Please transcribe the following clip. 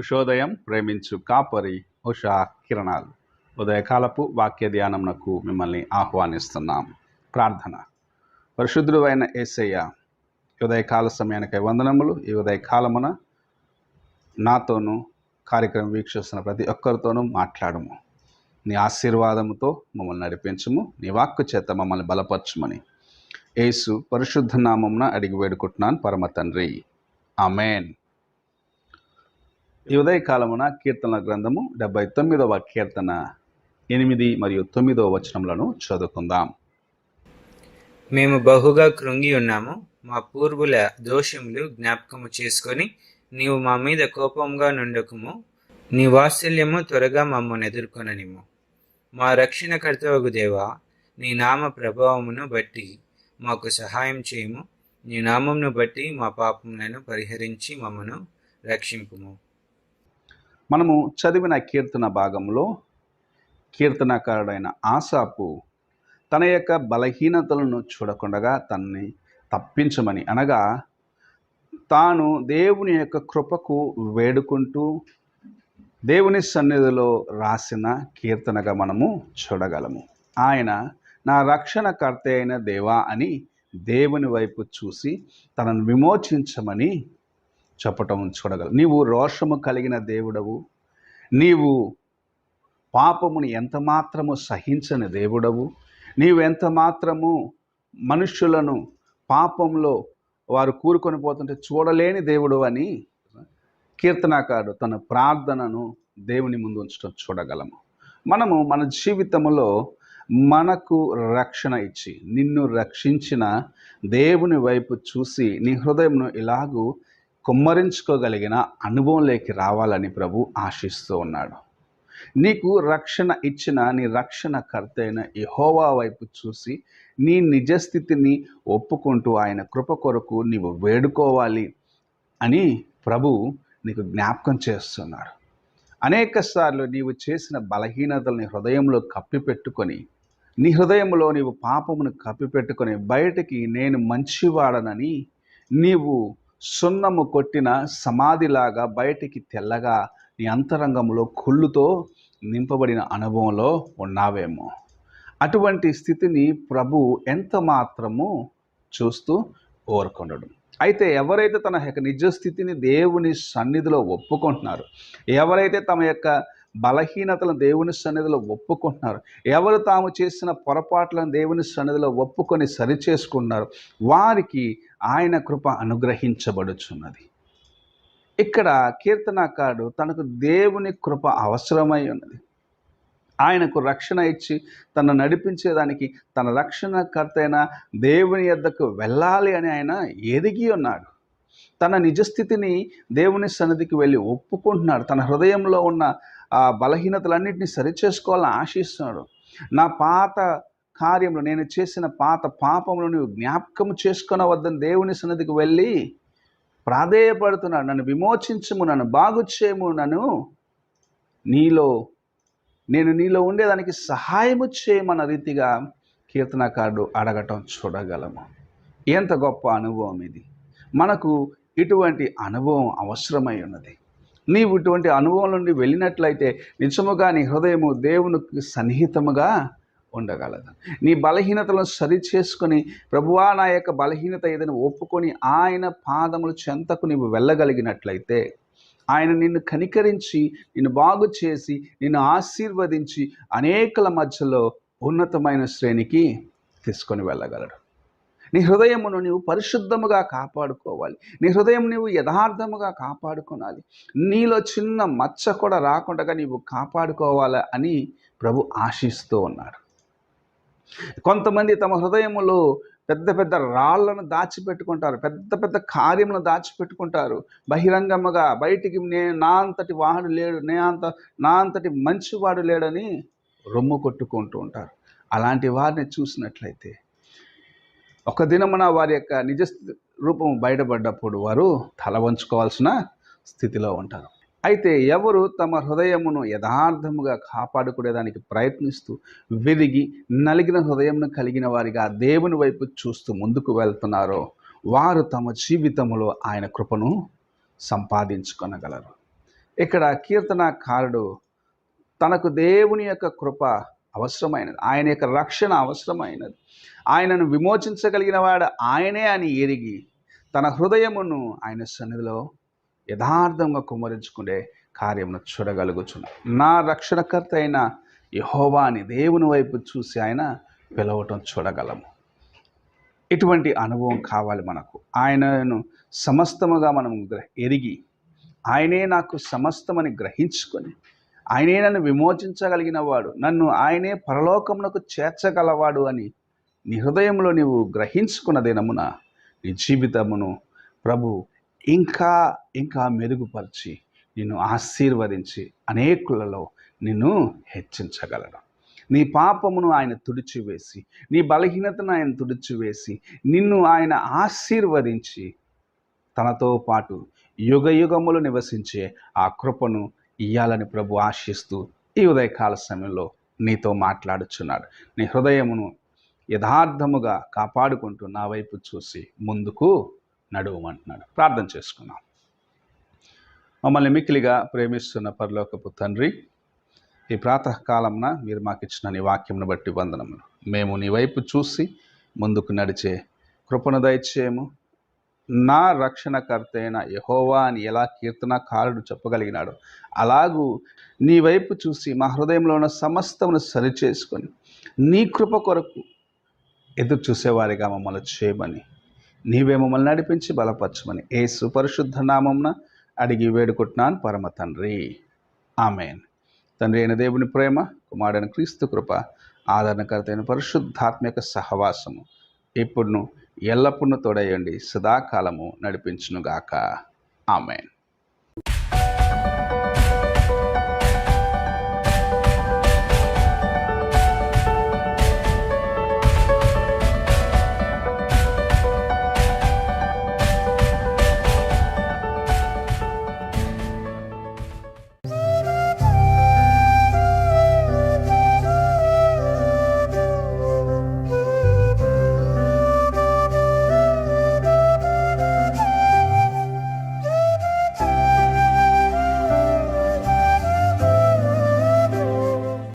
ఉషోదయం ప్రేమించు కాపరి ఉషా కిరణాలు ఉదయకాలపు వాక్య ధ్యానమునకు మిమ్మల్ని ఆహ్వానిస్తున్నాం. ప్రార్థన. పరిశుద్ధుడు అయిన యేసయ్య, ఉదయకాల సమయానికై వందనములు. ఈ ఉదయకాలమున నాతోనూ కార్యక్రమం వీక్షిస్తున్న ప్రతి ఒక్కరితోనూ మాట్లాడము. నీ ఆశీర్వాదముతో మమ్మల్ని నడిపించము. నీ వాక్కు చేత మమ్మల్ని బలపరచుమని యేసు పరిశుద్ధ నామమున అడిగి వేడుకుంటున్నాను పరమ తండ్రి, ఆమేన్. ఈ ఉదయకాలమున కీర్తనల గ్రంథము 79వ కీర్తన 8 మరియు 9వ వచనములను చదువుకుందాం. మేము బహుగా కృంగి ఉన్నాము, మా పూర్వుల దోషములు జ్ఞాపకము చేసుకొని నీవు మా మీద కోపంగా నుండకుము, నీ వాత్సల్యము త్వరగా మమ్మల్ని ఎదుర్కొననిము. మా రక్షణకర్తవగు దేవా, నీ నామ ప్రభావమును బట్టి మాకు సహాయం చేయము. నీ నామమును బట్టి మా పాపములను పరిహరించి మమ్మను రక్షింపుము. మనము చదివిన కీర్తన భాగంలో కీర్తనకారుడైన ఆసాపు తన యొక్క బలహీనతలను చూడకుండా తనని తప్పించమని, అనగా తాను దేవుని యొక్క కృపకు వేడుకుంటూ దేవుని సన్నిధిలో రాసిన కీర్తనగా మనము చూడగలము. ఆయన నా రక్షణకర్త అయిన దేవా అని దేవుని వైపు చూసి తనను విమోచించమని చెప్పటం చూడగలరు. నీవు రోషము కలిగిన దేవుడవు, నీవు పాపముని ఎంత మాత్రము సహించని దేవుడవు, నీవు ఎంత మాత్రము మనుష్యులను పాపంలో వారు కూరుకొని పోతుంటే చూడలేని దేవుడు అని కీర్తనాకారుడు తన ప్రార్థనను దేవుని ముందు ఉంచడం చూడగలము. మనము మన జీవితంలో మనకు రక్షణ ఇచ్చి నిన్ను రక్షించిన దేవుని వైపు చూసి నీ హృదయంను ఇలాగూ కుమ్మరించుకోగలిగిన అనుభవంలోకి రావాలని ప్రభు ఆశిస్తూ ఉన్నాడు. నీకు రక్షణ ఇచ్చిన నీ రక్షణకర్త అయిన యెహోవా వైపు చూసి నీ నిజస్థితిని ఒప్పుకుంటూ ఆయన కృప కొరకు నీవు వేడుకోవాలి అని ప్రభు నీకు జ్ఞాపకం చేస్తున్నాడు. అనేక సార్లు నీవు చేసిన బలహీనతల్ని హృదయంలో కప్పిపెట్టుకొని, నీ హృదయంలో నీవు పాపమును కప్పిపెట్టుకొని బయటికి నేను మంచివాడనని నీవు సున్నము కొట్టిన సమాధిలాగా బయటికి తెల్లగా నీ అంతరంగంలో కుళ్ళుతో నింపబడిన అనుభవంలో ఉన్నావేమో. అటువంటి స్థితిని ప్రభు ఎంత మాత్రము చూస్తూ ఓర్కొనడు. అయితే ఎవరైతే తన యొక్క నిజస్థితిని దేవుని సన్నిధిలో ఒప్పుకుంటున్నారో, ఎవరైతే తమ యొక్క బలహీనతలను దేవుని సన్నిధిలో ఒప్పుకుంటున్నారు, ఎవరు తాము చేసిన పొరపాట్లను దేవుని సన్నిధిలో ఒప్పుకొని సరిచేసుకున్నారు, వారికి ఆయన కృప అనుగ్రహించబడుచున్నది. ఇక్కడ కీర్తనాకారుడు తనకు దేవుని కృప అవసరమై ఉన్నది. ఆయనకు రక్షణ ఇచ్చి తను నడిపించేదానికి తన రక్షణకర్త అయిన దేవుని యొద్దకు వెళ్ళాలి అని ఆయన ఎదిగి ఉన్నాడు. తన నిజస్థితిని దేవుని సన్నిధికి వెళ్ళి ఒప్పుకుంటున్నాడు. తన హృదయంలో ఉన్న ఆ బలహీనతలన్నింటినీ సరిచేసుకోవాలని ఆశిస్తున్నాడు. నా పాత కార్యములు, నేను చేసిన పాత పాపములు నువ్వు జ్ఞాపకం చేసుకొనవద్దని దేవుని సన్నిధికి వెళ్ళి ప్రాధేయపడుతున్నాడు. నన్ను విమోచించము, నన్ను బాగు చేయము, నేను నీలో ఉండేదానికి సహాయము చేయమన్న రీతిగా కీర్తనకారుడు అడగటం చూడగలము. ఎంత గొప్ప అనుభవం ఇది! మనకు ఇటువంటి అనుభవం అవసరమై ఉన్నది. నీవు ఇటువంటి అనుభవం నుండి వెళ్ళినట్లయితే నిజముగా నీ హృదయము దేవునికి సన్నిహితముగా ఉండగలదు. నీ బలహీనతలను సరి చేసుకొని, ప్రభువా నా యొక్క బలహీనత ఏదైనా ఒప్పుకొని ఆయన పాదముల చెంతకు నీవు వెళ్ళగలిగినట్లయితే ఆయన నిన్ను కనికరించి, నిన్ను బాగు చేసి, నిన్ను ఆశీర్వదించి అనేకల మధ్యలో ఉన్నతమైన శ్రేణికి తీసుకొని వెళ్ళగలడు. నీ హృదయమును నీవు పరిశుద్ధముగా కాపాడుకోవాలి. నీ హృదయం నీవు యథార్థముగా కాపాడుకోవాలి. నీలో చిన్న మచ్చ కూడా రాకుండా నీవు కాపాడుకోవాలి అని ప్రభు ఆశిస్తూ ఉన్నాడు. కొంతమంది తమ హృదయములో పెద్ద పెద్ద రాళ్లను దాచిపెట్టుకుంటారు, పెద్ద పెద్ద కార్యములను దాచిపెట్టుకుంటారు. బహిరంగముగా బయటికి నా అంతటి వాడు లేడు, నా అంతటి మంచివాడు లేడని రొమ్ము కొట్టుకుంటూ ఉంటారు. అలాంటి వారిని చూసినట్లయితే ఒక దినమున వారి యొక్క నిజ రూపం బయటపడ్డప్పుడు వారు తల వంచుకోవాల్సిన స్థితిలో ఉంటారు. అయితే ఎవరు తమ హృదయమును యథార్థముగా కాపాడుకునేదానికి ప్రయత్నిస్తూ విరిగి నలిగిన హృదయమును కలిగిన వారిగా దేవుని వైపు చూస్తూ ముందుకు వెళ్తున్నారో వారు తమ జీవితంలో ఆయన కృపను సంపాదించుకొనగలరు. ఇక్కడ కీర్తనకారుడు తనకు దేవుని యొక్క కృప అవసరమైనది, ఆయన యొక్క రక్షణ అవసరమైనది, ఆయనను విమోచించగలిగిన వాడు ఆయనే అని ఎరిగి తన హృదయమును ఆయన సన్నిధిలో యథార్థంగా కుమ్మరించుకునే కార్యమును చూడగలుగుచున్నాడు. నా రక్షణకర్త అయిన యెహోవాని దేవుని వైపు చూసి ఆయన పిలవటం చూడగలము. ఇటువంటి అనుభవం కావాలి మనకు. ఆయనను సమస్తముగా మనం ఎరిగి ఆయనే నాకు సమస్తమని గ్రహించుకొని ఆయనే నన్ను విమోచించగలిగిన వాడు, నన్ను ఆయనే పరలోకమునకు చేర్చగలవాడు అని నీ హృదయంలో నీవు గ్రహించుకున్న దినమున నీ జీవితమును ప్రభు ఇంకా ఇంకా మెరుగుపరిచి నిన్ను ఆశీర్వదించి అనేకులలో నిన్ను హెచ్చించగలడు. నీ పాపమును ఆయన తుడిచివేసి, నీ బలహీనతను ఆయన తుడిచివేసి నిన్ను ఆయన ఆశీర్వదించి తనతో పాటు యుగ యుగములు నివసించే ఆ కృపను ఇయ్యాలని ప్రభు ఆశిస్తూ ఈ ఉదయకాల సమయంలో నీతో మాట్లాడుచున్నాడు. నీ హృదయమును యథార్థముగా కాపాడుకుంటూ నా వైపు చూసి ముందుకు నడువమంటున్నాడు. ప్రార్థన చేసుకున్నాం. మమ్మల్ని మిక్కిలిగా ప్రేమిస్తున్న పరలోకపు తండ్రి, ఈ ప్రాతకాలంన మీరు మాకు ఇచ్చిన నీ వాక్యంను బట్టి వందనములు. మేము నీ వైపు చూసి ముందుకు నడిచే కృపను దయచేయము. నా రక్షణకర్త అయిన యెహోవా అని ఎలా కీర్తనకారుడు చెప్పగలిగినాడు, అలాగూ నీ వైపు చూసి మా హృదయంలో ఉన్న సమస్తమును సరిచేసుకొని నీ కృప కొరకు ఎదురు చూసేవారిగా మమ్మల్ని చేయమని, నీవే మమ్మల్ని నడిపించి బలపరచమని యేసు పరిశుద్ధ నామమున అడిగి వేడుకుంటున్నాను పరమ తండ్రి, ఆమేన్. తండ్రి అయిన దేవుని ప్రేమ, కుమారుడైన క్రీస్తు కృప, ఆదరణకర్త అయిన పరిశుద్ధాత్మిక సహవాసము ఇప్పుడును ఎల్లప్పుడూ తోడయండి, సదాకాలము నడిపించునుగాక. ఆమేన్.